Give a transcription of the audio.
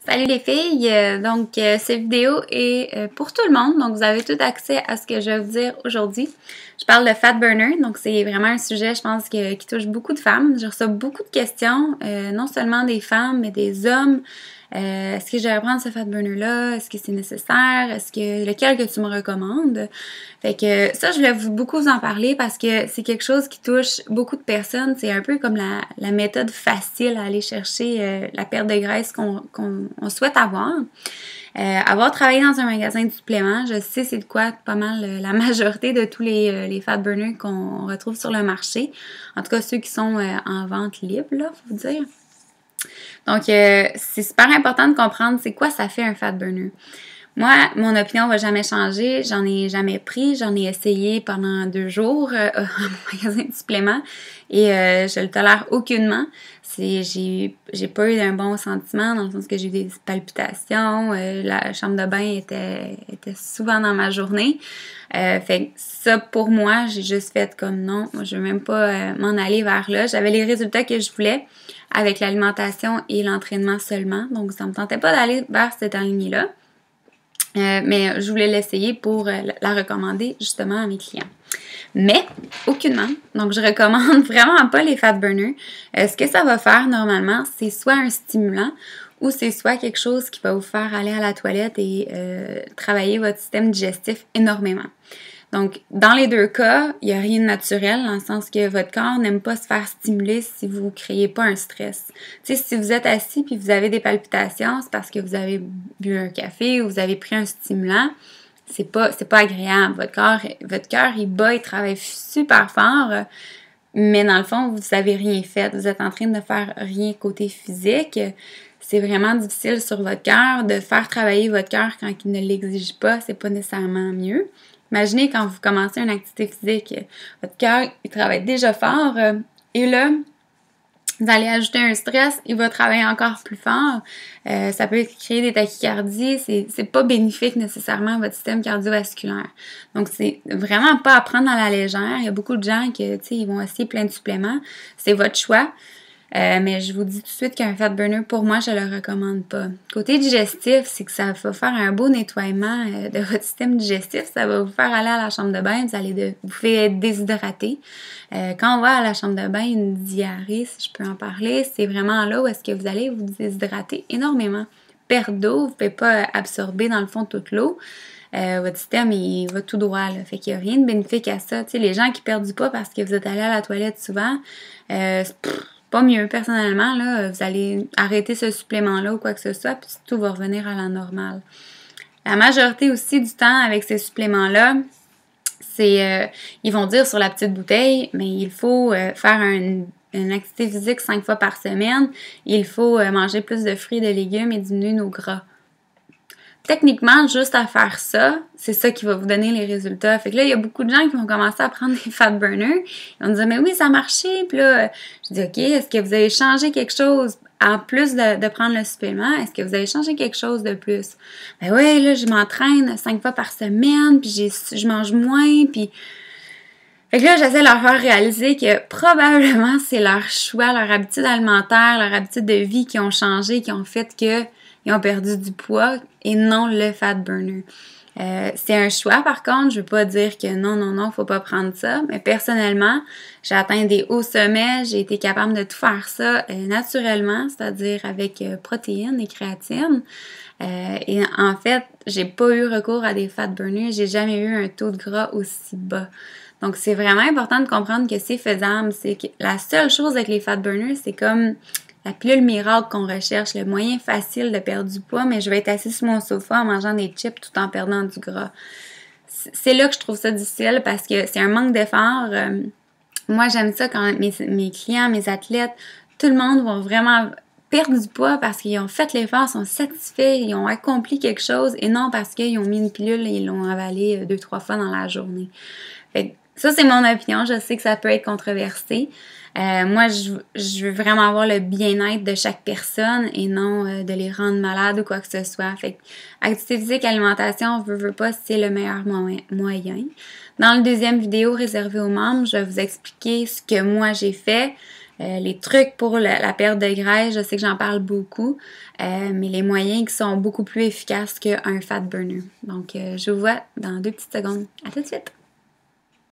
Salut les filles! Cette vidéo est pour tout le monde, donc vous avez tout accès à ce que je vais vous dire aujourd'hui. Je parle de fat burner, donc c'est vraiment un sujet, je pense, qui touche beaucoup de femmes. Je reçois beaucoup de questions, non seulement des femmes, mais des hommes. Est-ce que je vais prendre ce fat burner-là? Est-ce que c'est nécessaire? Lequel que tu me recommandes? Fait que ça, je voulais beaucoup vous en parler parce que c'est quelque chose qui touche beaucoup de personnes. C'est un peu comme la méthode facile à aller chercher la perte de graisse qu'on souhaite avoir. Avoir travaillé dans un magasin de suppléments, je sais c'est de quoi pas mal la majorité de tous les fat burners qu'on retrouve sur le marché. En tout cas, ceux qui sont en vente libre, là, faut vous dire. Donc, c'est super important de comprendre c'est quoi ça fait un fat burner. Moi, mon opinion va jamais changer. J'en ai jamais pris. J'en ai essayé pendant 2 jours à mon magasin de suppléments et je le tolère aucunement. J'ai pas eu un bon sentiment dans le sens que j'ai eu des palpitations. La chambre de bain était souvent dans ma journée. Fait que ça, pour moi, j'ai juste fait comme non, moi, je veux même pas m'en aller vers là. J'avais les résultats que je voulais avec l'alimentation et l'entraînement seulement. Donc, ça me tentait pas d'aller vers cette lignée-là. Mais je voulais l'essayer pour la recommander justement à mes clients. Mais, aucunement. Donc, je recommande vraiment pas les fat burners. Ce que ça va faire normalement, c'est soit un stimulant ou c'est soit quelque chose qui va vous faire aller à la toilette et travailler votre système digestif énormément. Donc, dans les 2 cas, il n'y a rien de naturel, dans le sens que votre corps n'aime pas se faire stimuler si vous ne créez pas un stress. Tu sais, si vous êtes assis puis vous avez des palpitations, c'est parce que vous avez bu un café ou vous avez pris un stimulant. C'est pas agréable. Votre cœur, il bat, il travaille super fort, mais dans le fond, vous n'avez rien fait. Vous êtes en train de faire rien côté physique. C'est vraiment difficile sur votre cœur. De faire travailler votre cœur quand il ne l'exige pas, c'est pas nécessairement mieux. Imaginez quand vous commencez une activité physique, votre cœur, il travaille déjà fort et là, vous allez ajouter un stress, il va travailler encore plus fort. Ça peut créer des tachycardies, c'est pas bénéfique nécessairement à votre système cardiovasculaire. Donc, c'est vraiment pas à prendre à la légère. Il y a beaucoup de gens qui, tu sais, ils vont essayer plein de suppléments. C'est votre choix. Mais je vous dis tout de suite qu'un fat burner, pour moi, je le recommande pas. Côté digestif, c'est que ça va faire un beau nettoiement de votre système digestif. Ça va vous faire aller à la chambre de bain, vous pouvez être déshydraté. Quand on va à la chambre de bain, une diarrhée, si je peux en parler, c'est vraiment là où est-ce que vous allez vous déshydrater énormément. Perte d'eau, vous ne pouvez pas absorber dans le fond toute l'eau. Votre système, il va tout droit, là. Fait qu'il n'y a rien de bénéfique à ça. Tu sais, les gens qui perdent du poids parce que vous êtes allé à la toilette souvent, pas mieux, personnellement, là, vous allez arrêter ce supplément-là ou quoi que ce soit, puis tout va revenir à la normale. La majorité aussi du temps avec ces suppléments-là, c'est, ils vont dire sur la petite bouteille, mais il faut faire une activité physique 5 fois par semaine, il faut manger plus de fruits et de légumes et diminuer nos gras. Techniquement, juste à faire ça, c'est ça qui va vous donner les résultats. Fait que là, il y a beaucoup de gens qui vont commencer à prendre des fat burners. Ils vont dire, mais oui, ça a marché. Puis là, je dis, OK, est-ce que vous avez changé quelque chose en plus de prendre le supplément? Est-ce que vous avez changé quelque chose de plus? Ben oui, là, je m'entraîne 5 fois par semaine, puis je mange moins, puis... Fait que là, j'essaie de leur faire réaliser que probablement, c'est leur choix, leur habitude alimentaire, leur habitude de vie qui ont changé, qui ont fait que ils ont perdu du poids et non le fat burner. C'est un choix, par contre. Je veux pas dire que non, faut pas prendre ça. Mais personnellement, j'ai atteint des hauts sommets. J'ai été capable de tout faire ça naturellement, c'est-à-dire avec protéines et créatine. Et en fait, j'ai pas eu recours à des fat burners. J'ai jamais eu un taux de gras aussi bas. Donc, c'est vraiment important de comprendre que c'est faisable. C'est que la seule chose avec les fat burners, c'est comme la pilule miracle qu'on recherche, le moyen facile de perdre du poids, mais je vais être assise sur mon sofa en mangeant des chips tout en perdant du gras. C'est là que je trouve ça difficile parce que c'est un manque d'effort. Moi, j'aime ça quand mes clients, mes athlètes, tout le monde va vraiment perdre du poids parce qu'ils ont fait l'effort, sont satisfaits, ils ont accompli quelque chose et non parce qu'ils ont mis une pilule et ils l'ont avalée 2-3 fois dans la journée. Fait que ça, c'est mon opinion. Je sais que ça peut être controversé. Moi, je veux vraiment avoir le bien-être de chaque personne et non de les rendre malades ou quoi que ce soit. Fait que activité physique, alimentation, veut pas, c'est le meilleur moyen. Dans le deuxième vidéo réservée aux membres, je vais vous expliquer ce que moi j'ai fait. Les trucs pour la perte de graisse, je sais que j'en parle beaucoup, mais les moyens qui sont beaucoup plus efficaces qu'un fat burner. Donc, je vous vois dans 2 petites secondes. À tout de suite!